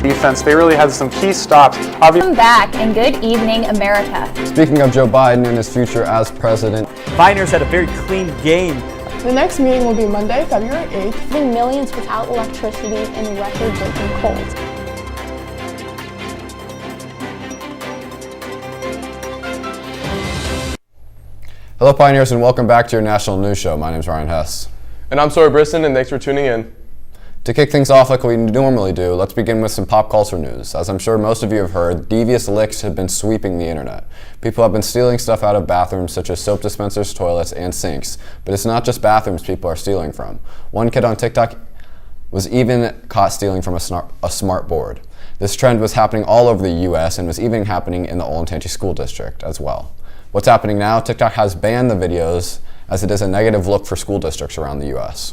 defense. They really had some key stops. Welcome back and good evening, America. Speaking of Joe Biden and his future as president, Pioneers had a very clean game. The next meeting will be Monday, February 8th. Leaving millions without electricity in record-breaking cold. Hello Pioneers and welcome back to your national news show. My name is Ryan Hess. And I'm Sawyer Brisson, and thanks for tuning in. To kick things off like we normally do, let's begin with some pop culture news. As I'm sure most of you have heard, devious licks have been sweeping the internet. People have been stealing stuff out of bathrooms such as soap dispensers, toilets, and sinks. But it's not just bathrooms people are stealing from. One kid on TikTok was even caught stealing from a smart board. This trend was happening all over the US and was even happening in the Olentangy School District as well. What's happening now? TikTok has banned the videos as it is a negative look for school districts around the US.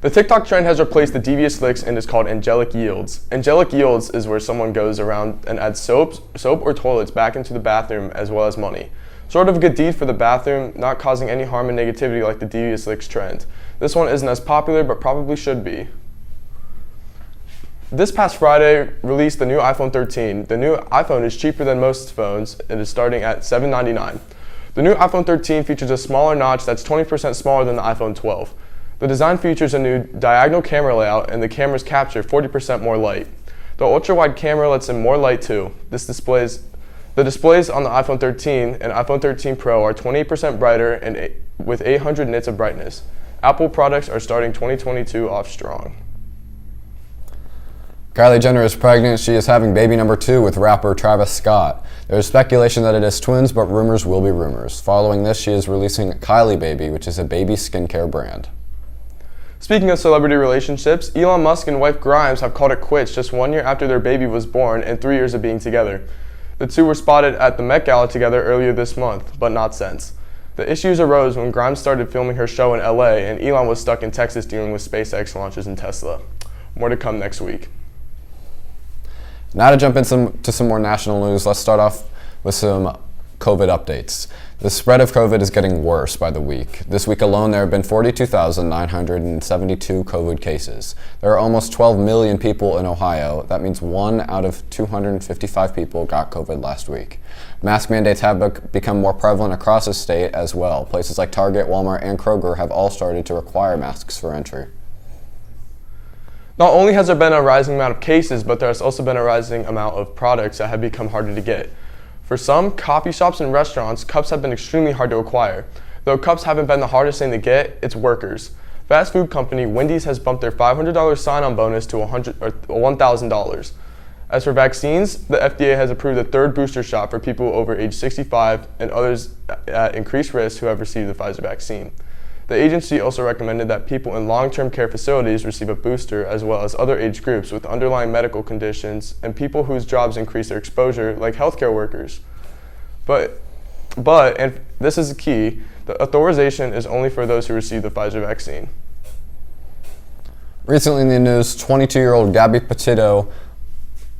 The TikTok trend has replaced the devious licks and is called angelic yields. Angelic yields is where someone goes around and adds soap or toilets back into the bathroom as well as money. Sort of a good deed for the bathroom, not causing any harm and negativity like the devious licks trend. This one isn't as popular, but probably should be. This past Friday released the new iPhone 13. The new iPhone is cheaper than most phones. It is starting at $799. The new iPhone 13 features a smaller notch that's 20% smaller than the iPhone 12. The design features a new diagonal camera layout, and the cameras capture 40% more light. The ultra-wide camera lets in more light too. The displays on the iPhone 13 and iPhone 13 Pro are 28% brighter and with 800 nits of brightness. Apple products are starting 2022 off strong. Kylie Jenner is pregnant. She is having baby number 2 with rapper Travis Scott. There is speculation that it is twins, but rumors will be rumors. Following this, she is releasing Kylie Baby, which is a baby skincare brand. Speaking of celebrity relationships, Elon Musk and wife Grimes have called it quits just 1 year after their baby was born and 3 years of being together. The two were spotted at the Met Gala together earlier this month, but not since. The issues arose when Grimes started filming her show in LA and Elon was stuck in Texas dealing with SpaceX launches and Tesla. More to come next week. Now to jump into some more national news, let's start off with some COVID updates. The spread of COVID is getting worse by the week. This week alone, there have been 42,972 COVID cases. There are almost 12 million people in Ohio. That means 1 out of 255 people got COVID last week. Mask mandates have become more prevalent across the state as well. Places like Target, Walmart, and Kroger have all started to require masks for entry. Not only has there been a rising amount of cases, but there has also been a rising amount of products that have become harder to get. For some coffee shops and restaurants, cups have been extremely hard to acquire. Though cups haven't been the hardest thing to get, it's workers. Fast food company Wendy's has bumped their $500 sign-on bonus to $1,000. As for vaccines, the FDA has approved a third booster shot for people over age 65 and others at increased risk who have received the Pfizer vaccine. The agency also recommended that people in long-term care facilities receive a booster, as well as other age groups with underlying medical conditions and people whose jobs increase their exposure, like healthcare workers. But, and this is the key, the authorization is only for those who receive the Pfizer vaccine. Recently in the news, 22-year-old Gabby Petito,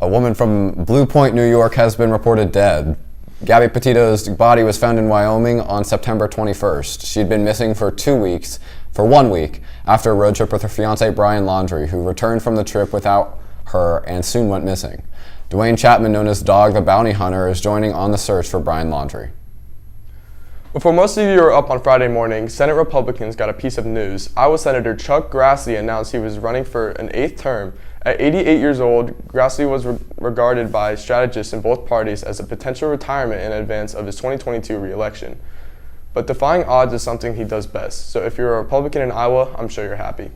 a woman from Blue Point, New York, has been reported dead. Gabby Petito's body was found in Wyoming on September 21st. She'd been missing for 1 week, after a road trip with her fiancé Brian Laundrie, who returned from the trip without her and soon went missing. Dwayne Chapman, known as Dog the Bounty Hunter, is joining on the search for Brian Laundrie. Before most of you are up on Friday morning, Senate Republicans got a piece of news. Iowa Senator Chuck Grassley announced he was running for an 8th term. At 88 years old, Grassley was regarded by strategists in both parties as a potential retirement in advance of his 2022 re-election. But defying odds is something he does best, so if you're a Republican in Iowa, I'm sure you're happy.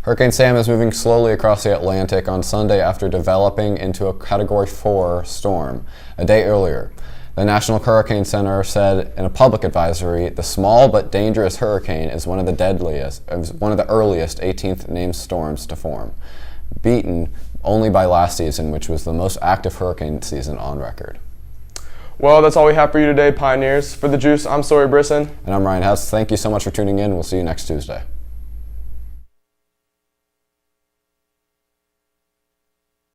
Hurricane Sam is moving slowly across the Atlantic on Sunday after developing into a Category 4 storm a day earlier. The National Hurricane Center said in a public advisory, the small but dangerous hurricane is one of the earliest 18th named storms to form, beaten only by last season, which was the most active hurricane season on record. Well, that's all we have for you today, Pioneers. For The Juice, I'm Sawyer Brisson. And I'm Ryan Hess. Thank you so much for tuning in. We'll see you next Tuesday.